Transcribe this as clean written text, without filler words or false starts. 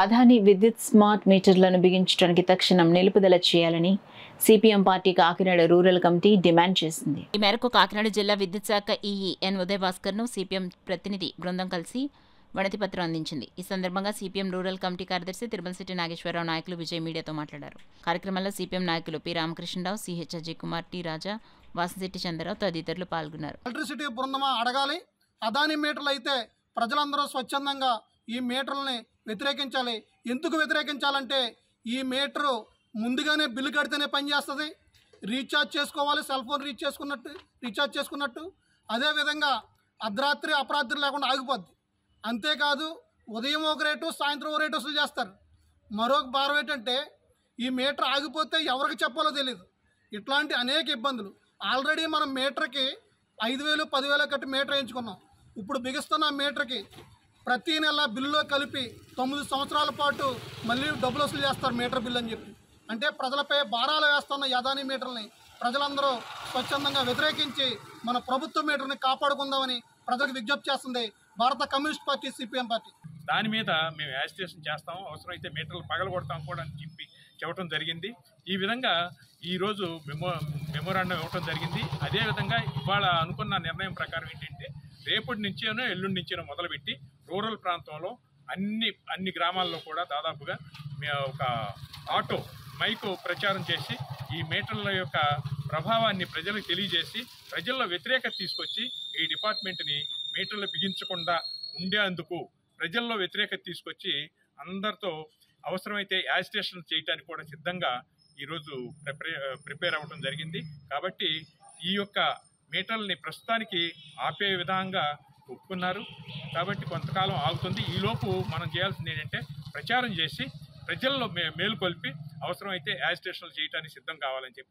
అదాని విద్యుత్ స్మార్ట్ మీటర్లను బిగించడానికి తక్షణం నిలుపుదల చేయాలని CPM party Kakinada rural committee demand చేసింది. ఈ మేరకు కాకినాడ జిల్లా విద్యుత్ శాఖ ఈఈ ఎన్ ఉదయభాస్కర్ను సిపిఎం ప్రతినిధి బృందం కలిసి వినతిపత్రం అందించింది. ఈ సందర్భంగా సిపిఎం రూరల్ కమిటీ కార్యదర్శి తిరుమలశెట్టి నాగేశ్వరరావు నాయకులు విజయ్ మీడియాతో మాట్లాడారు. కార్యక్రమంలో సిపిఎం నాయకులు P Ramakrishna Rao, CH Ajay Kumar, T Raja, Vasamsetti Chandra Rao తదితరులు పాల్గొన్నారు. ఎలక్ట్రిసిటీ బృందమా అడగాలి. అదాని మీటర్లు అయితే ప్రజలందరూ స్వచ్ఛందంగా ఈ మీటర్లని వ్యతిరేకించాలి. ఎందుకు వ్యతిరేకించాలంటే ఈ మీటరు ముందుగానే బిల్లు కడితేనే పనిచేస్తుంది. రీఛార్జ్ చేసుకోవాలి, సెల్ ఫోన్ రీఛార్జ్ చేసుకున్నట్టు. అదేవిధంగా అర్ధరాత్రి అపరాత్రి లేకుండా ఆగిపోద్ది. అంతేకాదు ఉదయం ఒక రేటు, సాయంత్రం ఒక రేటు వసూలు చేస్తారు. మరొక భారం ఏంటంటే ఈ మీటర్ ఆగిపోతే ఎవరికి చెప్పాలో తెలియదు. ఇట్లాంటి అనేక ఇబ్బందులు. ఆల్రెడీ మనం మీటర్కి 5,000, 10,000 కట్టి మీటర్ వేయించుకున్నాం. ఇప్పుడు బిగిస్తున్న మీటర్కి ప్రతీ నెల బిల్లులో కలిపి 9 సంవత్సరాల పాటు మళ్ళీ డబ్బులు వసూలు చేస్తారు మీటర్ బిల్లు అని చెప్పి. అంటే ప్రజలపై భారాలు వేస్తున్న అదాని మీటర్ని ప్రజలందరూ స్వచ్ఛందంగా వ్యతిరేకించి మన ప్రభుత్వ మీటర్ని కాపాడుకుందామని ప్రజలకు విజ్ఞప్తి చేస్తుంది భారత కమ్యూనిస్ట్ పార్టీ, సిపిఎం పార్టీ. దాని మీద మేము యాజిటేషన్ చేస్తాము, అవసరమైతే మీటర్లు పగలగొడతాం కూడా అని చెప్పడం జరిగింది. ఈ విధంగా ఈరోజు మెమోరాండం ఇవ్వడం జరిగింది. అదేవిధంగా ఇవాళ అనుకున్న నిర్ణయం ప్రకారం ఏంటంటే రేపటి నుంచేనో ఎల్లుండి నుంచేనో మొదలుపెట్టి రూరల్ ప్రాంతంలో అన్ని గ్రామాల్లో కూడా దాదాపుగా ఒక ఆటో మైకు ప్రచారం చేసి ఈ మీటర్ల యొక్క ప్రభావాన్ని ప్రజలకు తెలియజేసి ప్రజల్లో వ్యతిరేకత తీసుకొచ్చి ఈ డిపార్ట్మెంట్ని మీటర్లు బిగించకుండా ఉండేందుకు ప్రజల్లో వ్యతిరేకత తీసుకొచ్చి అందరితో అవసరమైతే యాజిటేషన్ చేయడానికి కూడా సిద్ధంగా ఈరోజు ప్రిపేర్ అవ్వడం జరిగింది. కాబట్టి ఈ యొక్క మీటర్లని ప్రస్తుతానికి ఆపే విధంగా ఒప్పుకున్నారు. కాబట్టి కొంతకాలం ఆగుతుంది. ఈలోపు మనం చేయాల్సింది ఏంటంటే ప్రచారం చేసి ప్రజల్లో మేలుకొల్పి అవసరమైతే యాజిటేషన్లు చేయడానికి సిద్ధం కావాలని చెప్పి